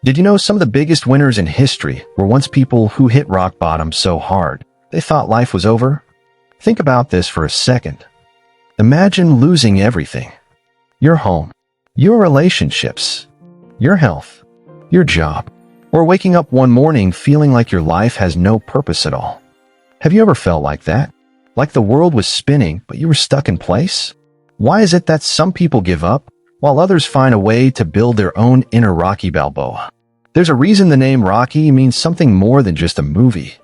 Did you know some of the biggest winners in history were once people who hit rock bottom so hard they thought life was over? Think about this for a second. Imagine losing everything. Your home, your relationships, your health, your job, or waking up one morning feeling like your life has no purpose at all. Have you ever felt like that? Like the world was spinning, but you were stuck in place? Why is it that some people give up, while others find a way to build their own inner Rocky Balboa? There's a reason the name Rocky means something more than just a movie.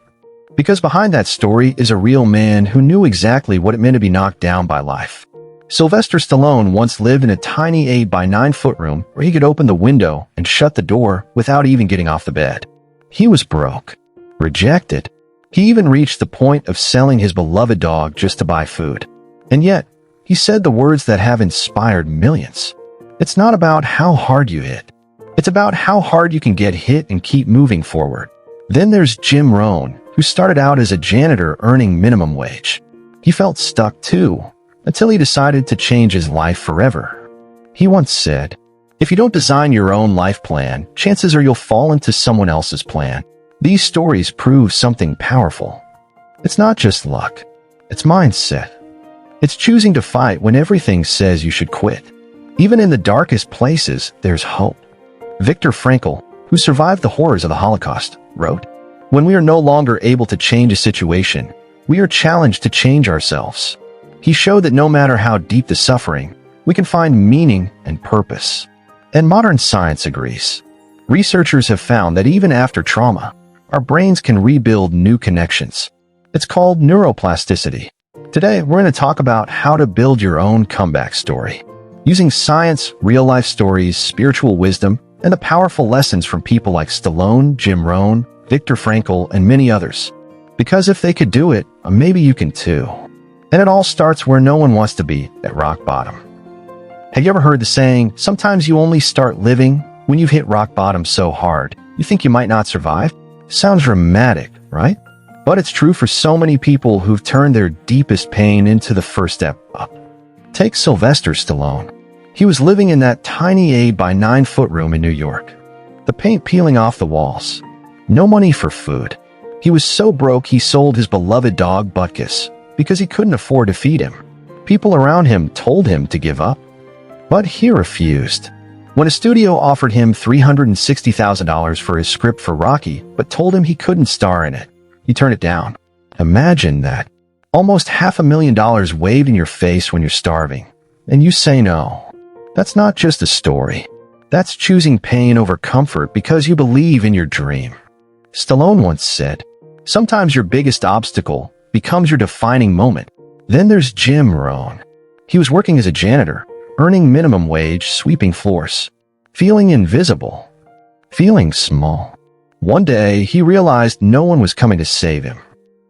Because behind that story is a real man who knew exactly what it meant to be knocked down by life. Sylvester Stallone once lived in a tiny 8 by 9 foot room where he could open the window and shut the door without even getting off the bed. He was broke, rejected. He even reached the point of selling his beloved dog just to buy food. And yet, he said the words that have inspired millions. It's not about how hard you hit. It's about how hard you can get hit and keep moving forward. Then there's Jim Rohn, who started out as a janitor earning minimum wage. He felt stuck too, until he decided to change his life forever. He once said, "If you don't design your own life plan, chances are you'll fall into someone else's plan." These stories prove something powerful. It's not just luck. It's mindset. It's choosing to fight when everything says you should quit. Even in the darkest places, there's hope. Viktor Frankl, who survived the horrors of the Holocaust, wrote, "When we are no longer able to change a situation, we are challenged to change ourselves." He showed that no matter how deep the suffering, we can find meaning and purpose. And modern science agrees. Researchers have found that even after trauma, our brains can rebuild new connections. It's called neuroplasticity. Today, we're going to talk about how to build your own comeback story, using science, real-life stories, spiritual wisdom, and the powerful lessons from people like Stallone, Jim Rohn, Viktor Frankl, and many others. Because if they could do it, maybe you can too. And it all starts where no one wants to be, at rock bottom. Have you ever heard the saying, sometimes you only start living when you've hit rock bottom so hard, you think you might not survive? Sounds dramatic, right? But it's true for so many people who've turned their deepest pain into the first step up. Take Sylvester Stallone. He was living in that tiny 8 by 9 foot room in New York. The paint peeling off the walls. No money for food. He was so broke he sold his beloved dog Butkus because he couldn't afford to feed him. People around him told him to give up, but he refused. When a studio offered him $360,000 for his script for Rocky, but told him he couldn't star in it, he turned it down. Imagine that. Almost $500,000 waved in your face when you're starving, and you say no. That's not just a story. That's choosing pain over comfort because you believe in your dream. Stallone once said, "Sometimes your biggest obstacle becomes your defining moment." Then there's Jim Rohn. He was working as a janitor, earning minimum wage, sweeping floors, feeling invisible, feeling small. One day, he realized no one was coming to save him.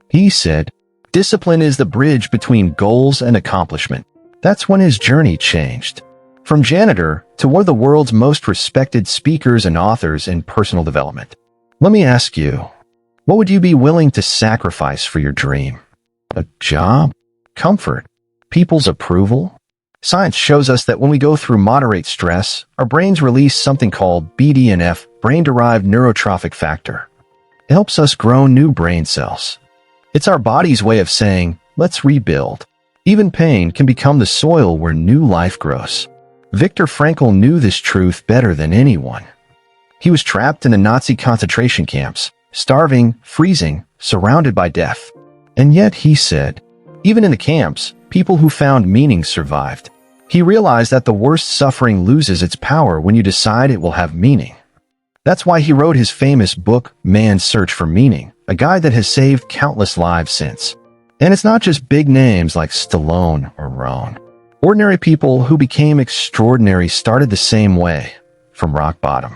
He said, "Discipline is the bridge between goals and accomplishment." That's when his journey changed. From janitor to one of the world's most respected speakers and authors in personal development. Let me ask you, what would you be willing to sacrifice for your dream? A job? Comfort? People's approval? Science shows us that when we go through moderate stress, our brains release something called BDNF, brain-derived neurotrophic factor. It helps us grow new brain cells. It's our body's way of saying, let's rebuild. Even pain can become the soil where new life grows. Viktor Frankl knew this truth better than anyone. He was trapped in the Nazi concentration camps, starving, freezing, surrounded by death. And yet he said, even in the camps, people who found meaning survived. He realized that the worst suffering loses its power when you decide it will have meaning. That's why he wrote his famous book, Man's Search for Meaning, a guide that has saved countless lives since. And it's not just big names like Stallone or Rohn. Ordinary people who became extraordinary started the same way, from rock bottom.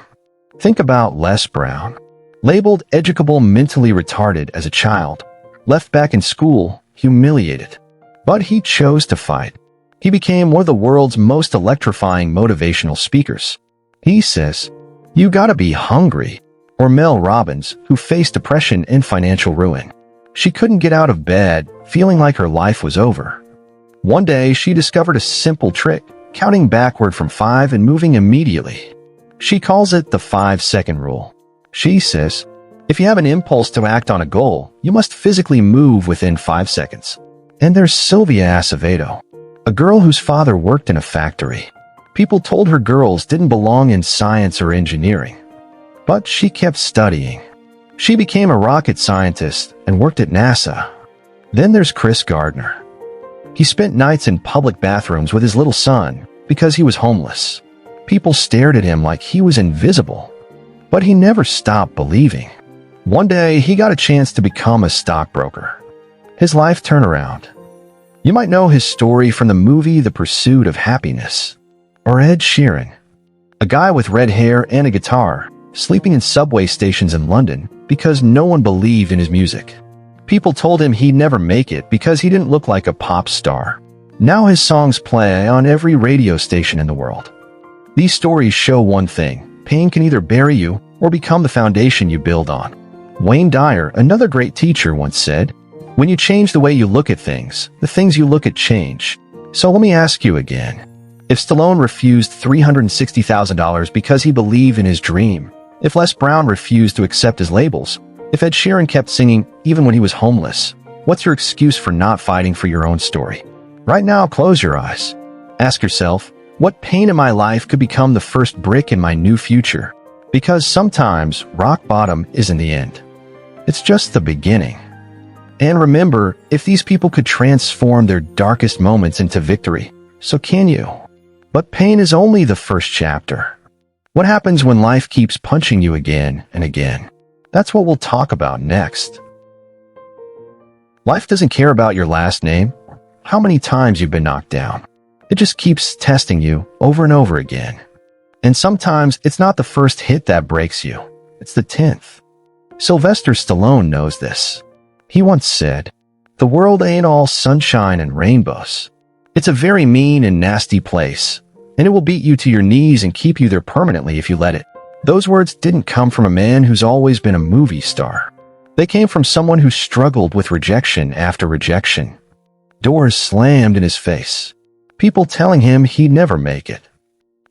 Think about Les Brown. Labeled educable mentally retarded as a child, left back in school, humiliated. But he chose to fight. He became one of the world's most electrifying motivational speakers. He says, "You gotta be hungry." Or Mel Robbins, who faced depression and financial ruin. She couldn't get out of bed, feeling like her life was over. One day, she discovered a simple trick, counting backward from 5 and moving immediately. She calls it the 5-second rule. She says, if you have an impulse to act on a goal, you must physically move within 5 seconds. And there's Sylvia Acevedo, a girl whose father worked in a factory. People told her girls didn't belong in science or engineering. But she kept studying. She became a rocket scientist and worked at NASA. Then there's Chris Gardner. He spent nights in public bathrooms with his little son because he was homeless. People stared at him like he was invisible. But he never stopped believing. One day, he got a chance to become a stockbroker. His life turned around. You might know his story from the movie The Pursuit of Happiness. Or Ed Sheeran, a guy with red hair and a guitar, sleeping in subway stations in London because no one believed in his music. People told him he'd never make it because he didn't look like a pop star. Now his songs play on every radio station in the world. These stories show one thing: pain can either bury you or become the foundation you build on. Wayne Dyer, another great teacher, once said, when you change the way you look at things, the things you look at change. So let me ask you again. If Stallone refused $360,000 because he believed in his dream, if Les Brown refused to accept his labels, if Ed Sheeran kept singing even when he was homeless, what's your excuse for not fighting for your own story? Right now, close your eyes. Ask yourself, what pain in my life could become the first brick in my new future? Because sometimes rock bottom isn't the end. It's just the beginning. And remember, if these people could transform their darkest moments into victory, so can you. But pain is only the first chapter. What happens when life keeps punching you again and again? That's what we'll talk about next. Life doesn't care about your last name, how many times you've been knocked down. It just keeps testing you over and over again. And sometimes it's not the first hit that breaks you, it's the 10th. Sylvester Stallone knows this. He once said, "The world ain't all sunshine and rainbows. It's a very mean and nasty place, and it will beat you to your knees and keep you there permanently if you let it." Those words didn't come from a man who's always been a movie star. They came from someone who struggled with rejection after rejection. Doors slammed in his face. People telling him he'd never make it.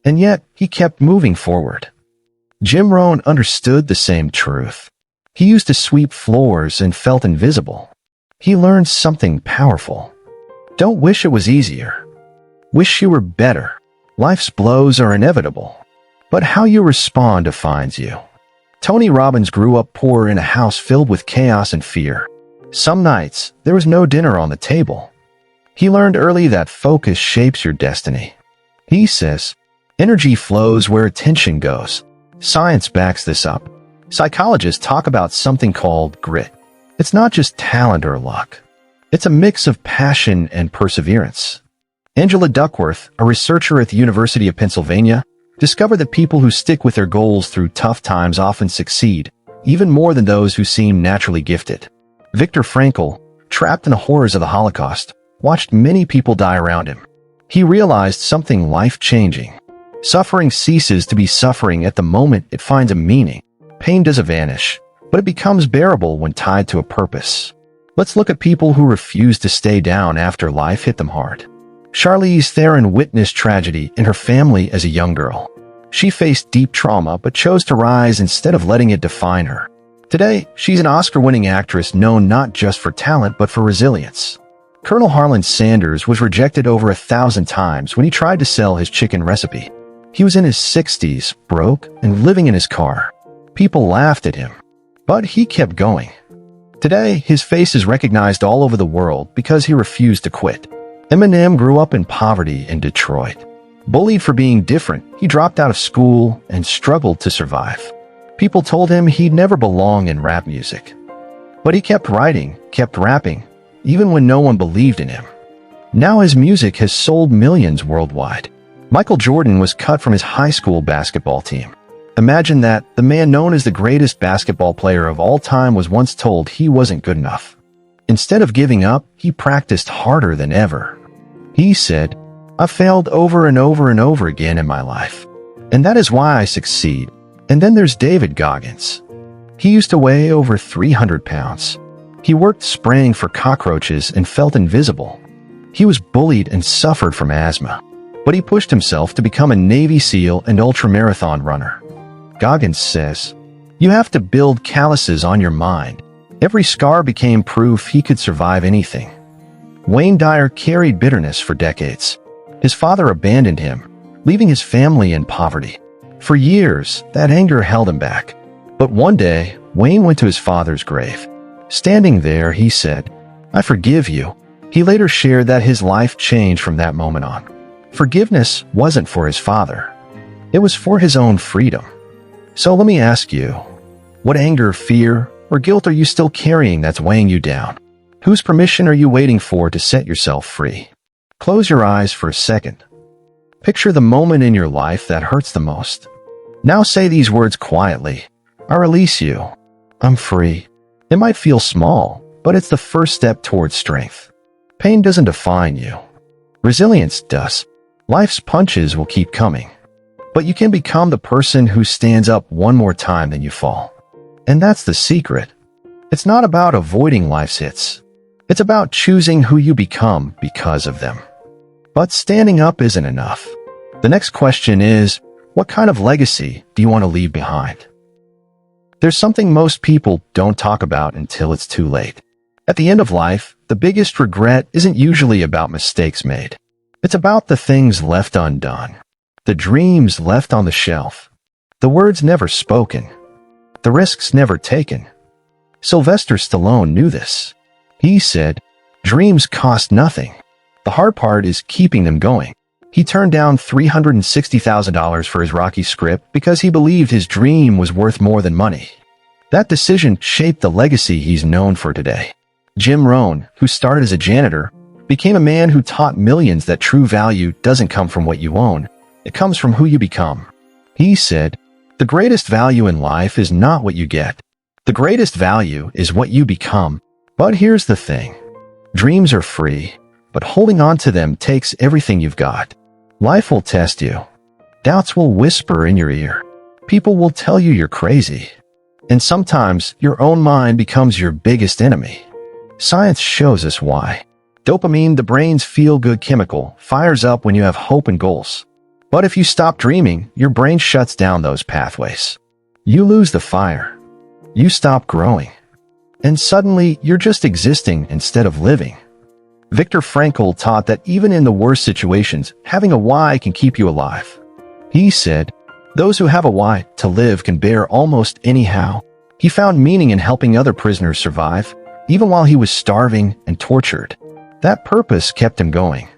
And yet, he kept moving forward. Jim Rohn understood the same truth. He used to sweep floors and felt invisible. He learned something powerful. Don't wish it was easier. Wish you were better. Life's blows are inevitable, but how you respond defines you. Tony Robbins grew up poor in a house filled with chaos and fear. Some nights, there was no dinner on the table. He learned early that focus shapes your destiny. He says, energy flows where attention goes. Science backs this up. Psychologists talk about something called grit. It's not just talent or luck. It's a mix of passion and perseverance. Angela Duckworth, a researcher at the University of Pennsylvania, discovered that people who stick with their goals through tough times often succeed, even more than those who seem naturally gifted. Viktor Frankl, trapped in the horrors of the Holocaust, watched many people die around him. He realized something life-changing. Suffering ceases to be suffering at the moment it finds a meaning. Pain doesn't vanish, but it becomes bearable when tied to a purpose. Let's look at people who refuse to stay down after life hit them hard. Charlize Theron witnessed tragedy in her family as a young girl. She faced deep trauma but chose to rise instead of letting it define her. Today, she's an Oscar-winning actress known not just for talent but for resilience. Colonel Harlan Sanders was rejected over 1,000 times when he tried to sell his chicken recipe. He was in his 60s, broke, and living in his car. People laughed at him, but he kept going. Today, his face is recognized all over the world because he refused to quit. Eminem grew up in poverty in Detroit. Bullied for being different, he dropped out of school and struggled to survive. People told him he'd never belong in rap music. But he kept writing, kept rapping, even when no one believed in him. Now his music has sold millions worldwide. Michael Jordan was cut from his high school basketball team. Imagine that the man known as the greatest basketball player of all time was once told he wasn't good enough. Instead of giving up, he practiced harder than ever. He said, "I've failed over and over and over again in my life, and that is why I succeed." And then there's David Goggins. He used to weigh over 300 pounds. He worked spraying for cockroaches and felt invisible. He was bullied and suffered from asthma, but he pushed himself to become a Navy SEAL and ultramarathon runner. Goggins says, "You have to build calluses on your mind." Every scar became proof he could survive anything. Wayne Dyer carried bitterness for decades. His father abandoned him, leaving his family in poverty. For years, that anger held him back. But one day, Wayne went to his father's grave. Standing there, he said, "I forgive you." He later shared that his life changed from that moment on. Forgiveness wasn't for his father. It was for his own freedom. So let me ask you, what anger, fear, or guilt are you still carrying that's weighing you down? Whose permission are you waiting for to set yourself free? Close your eyes for a second. Picture the moment in your life that hurts the most. Now say these words quietly. "I release you. I'm free." It might feel small, but it's the first step towards strength. Pain doesn't define you. Resilience does. Life's punches will keep coming. But you can become the person who stands up one more time than you fall. And that's the secret. It's not about avoiding life's hits. It's about choosing who you become because of them. But standing up isn't enough. The next question is, what kind of legacy do you want to leave behind? There's something most people don't talk about until it's too late. At the end of life, the biggest regret isn't usually about mistakes made. It's about the things left undone, the dreams left on the shelf, the words never spoken, the risks never taken. Sylvester Stallone knew this. He said, "Dreams cost nothing. The hard part is keeping them going." He turned down $360,000 for his Rocky script because he believed his dream was worth more than money. That decision shaped the legacy he's known for today. Jim Rohn, who started as a janitor, became a man who taught millions that true value doesn't come from what you own. It comes from who you become. He said, "The greatest value in life is not what you get. The greatest value is what you become." But here's the thing. Dreams are free, but holding on to them takes everything you've got. Life will test you. Doubts will whisper in your ear. People will tell you you're crazy. And sometimes your own mind becomes your biggest enemy. Science shows us why. Dopamine, the brain's feel-good chemical, fires up when you have hope and goals. But if you stop dreaming, your brain shuts down those pathways. You lose the fire. You stop growing. And suddenly, you're just existing instead of living. Viktor Frankl taught that even in the worst situations, having a why can keep you alive. He said, "Those who have a why to live can bear almost anyhow." He found meaning in helping other prisoners survive, even while he was starving and tortured. That purpose kept him going.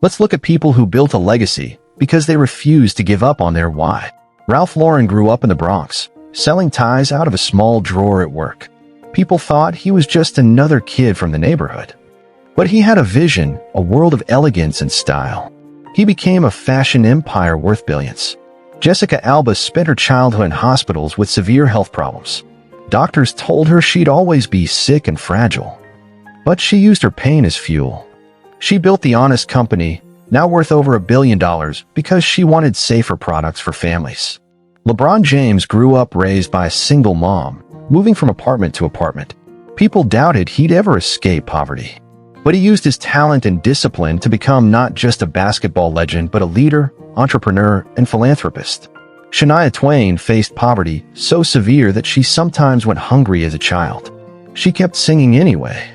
Let's look at people who built a legacy because they refused to give up on their why. Ralph Lauren grew up in the Bronx, selling ties out of a small drawer at work. People thought he was just another kid from the neighborhood. But he had a vision, a world of elegance and style. He became a fashion empire worth billions. Jessica Alba spent her childhood in hospitals with severe health problems. Doctors told her she'd always be sick and fragile. But she used her pain as fuel. She built the Honest Company, now worth over $1 billion, because she wanted safer products for families. LeBron James grew up raised by a single mom, moving from apartment to apartment. People doubted he'd ever escape poverty. But he used his talent and discipline to become not just a basketball legend, but a leader, entrepreneur, and philanthropist. Shania Twain faced poverty so severe that she sometimes went hungry as a child. She kept singing anyway.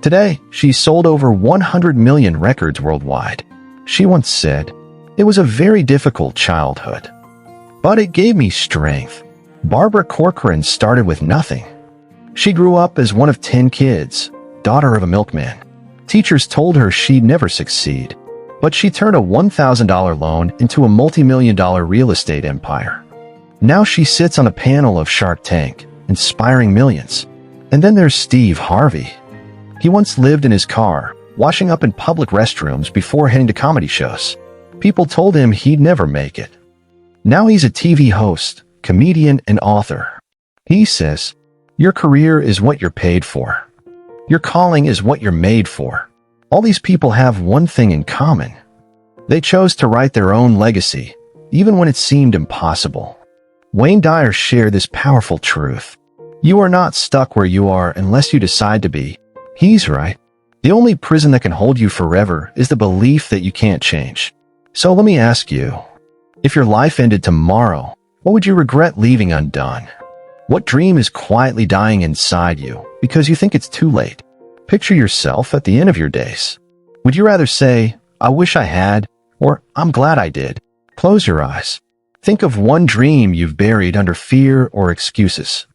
Today, she's sold over 100 million records worldwide. She once said, "It was a very difficult childhood, but it gave me strength." Barbara Corcoran started with nothing. She grew up as one of 10 kids, daughter of a milkman. Teachers told her she'd never succeed, but she turned a $1,000 loan into a multi-million-dollar real estate empire. Now she sits on a panel of Shark Tank, inspiring millions. And then there's Steve Harvey. He once lived in his car, washing up in public restrooms before heading to comedy shows. People told him he'd never make it. Now he's a TV host, comedian, and author. He says, "Your career is what you're paid for. Your calling is what you're made for." All these people have one thing in common. They chose to write their own legacy, even when it seemed impossible. Wayne Dyer shared this powerful truth. You are not stuck where you are unless you decide to be. He's right. The only prison that can hold you forever is the belief that you can't change. So let me ask you, if your life ended tomorrow, What would you regret leaving undone? What dream is quietly dying inside you because you think it's too late? Picture yourself at the end of your days. Would you rather say, "I wish I had," or "I'm glad I did"? Close your eyes. Think of one dream you've buried under fear or excuses.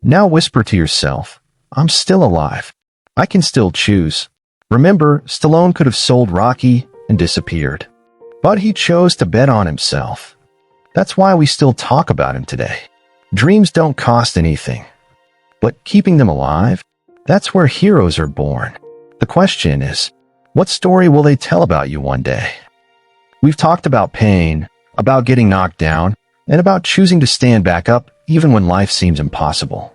Now whisper to yourself, "I'm still alive. I can still choose." Remember, Stallone could have sold Rocky and disappeared. But he chose to bet on himself. That's why we still talk about him today. Dreams don't cost anything. But keeping them alive, that's where heroes are born. The question is, what story will they tell about you one day? We've talked about pain, about getting knocked down, and about choosing to stand back up even when life seems impossible.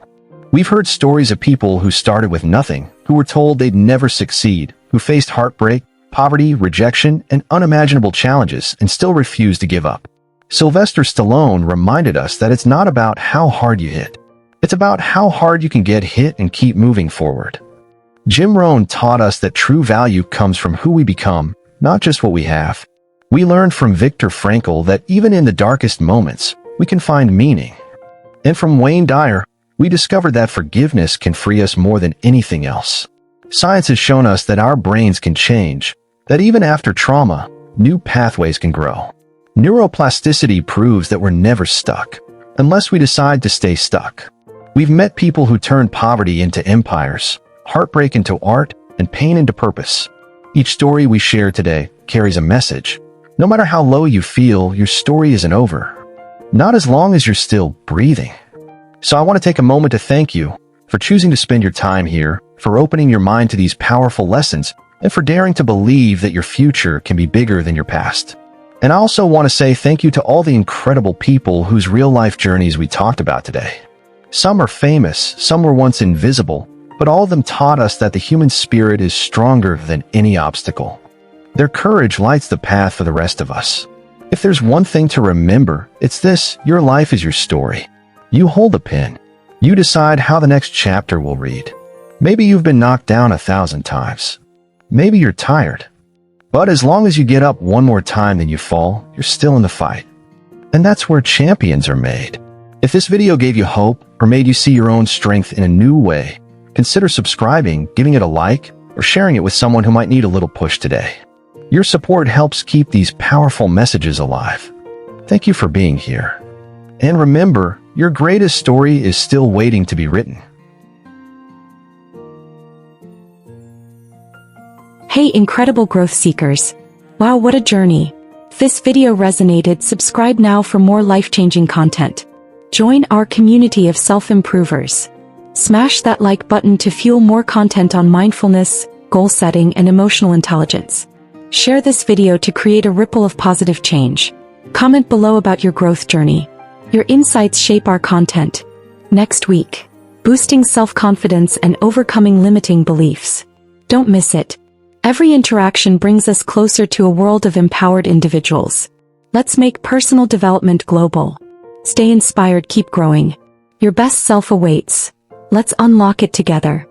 We've heard stories of people who started with nothing, who were told they'd never succeed, who faced heartbreak, poverty, rejection, and unimaginable challenges and still refused to give up. Sylvester Stallone reminded us that it's not about how hard you hit. It's about how hard you can get hit and keep moving forward. Rohn taught us that true value comes from who we become, not just what we have. We learned from Viktor Frankl that even in the darkest moments, we can find meaning. And from Wayne Dyer, we discovered that forgiveness can free us more than anything else. Science has shown us that our brains can change, that even after trauma, new pathways can grow. Neuroplasticity proves that we're never stuck, unless we decide to stay stuck. We've met people who turned poverty into empires, heartbreak into art, and pain into purpose. Each story we share today carries a message. No matter how low you feel, your story isn't over. Not as long as you're still breathing. So I want to take a moment to thank you for choosing to spend your time here, for opening your mind to these powerful lessons, and for daring to believe that your future can be bigger than your past. And I also want to say thank you to all the incredible people whose real-life journeys we talked about today. Some are famous, some were once invisible, but all of them taught us that the human spirit is stronger than any obstacle. Their courage lights the path for the rest of us. If there's one thing to remember, it's this: your life is your story. You hold the pen. You decide how the next chapter will read. Maybe you've been knocked down 1,000 times. Maybe you're tired. But as long as you get up one more time than you fall, you're still in the fight. And that's where champions are made. If this video gave you hope or made you see your own strength in a new way, consider subscribing, giving it a like, or sharing it with someone who might need a little push today. Your support helps keep these powerful messages alive. Thank you for being here. And remember, your greatest story is still waiting to be written. Hey, incredible growth seekers. Wow, what a journey. If this video resonated, subscribe now for more life-changing content. Join our community of self-improvers. Smash that like button to fuel more content on mindfulness, goal setting, and emotional intelligence. Share this video to create a ripple of positive change. Comment below about your growth journey. Your insights shape our content. Next week, boosting self-confidence and overcoming limiting beliefs. Don't miss it. Every interaction brings us closer to a world of empowered individuals. Let's make personal development global. Stay inspired, keep growing. Your best self awaits. Let's unlock it together.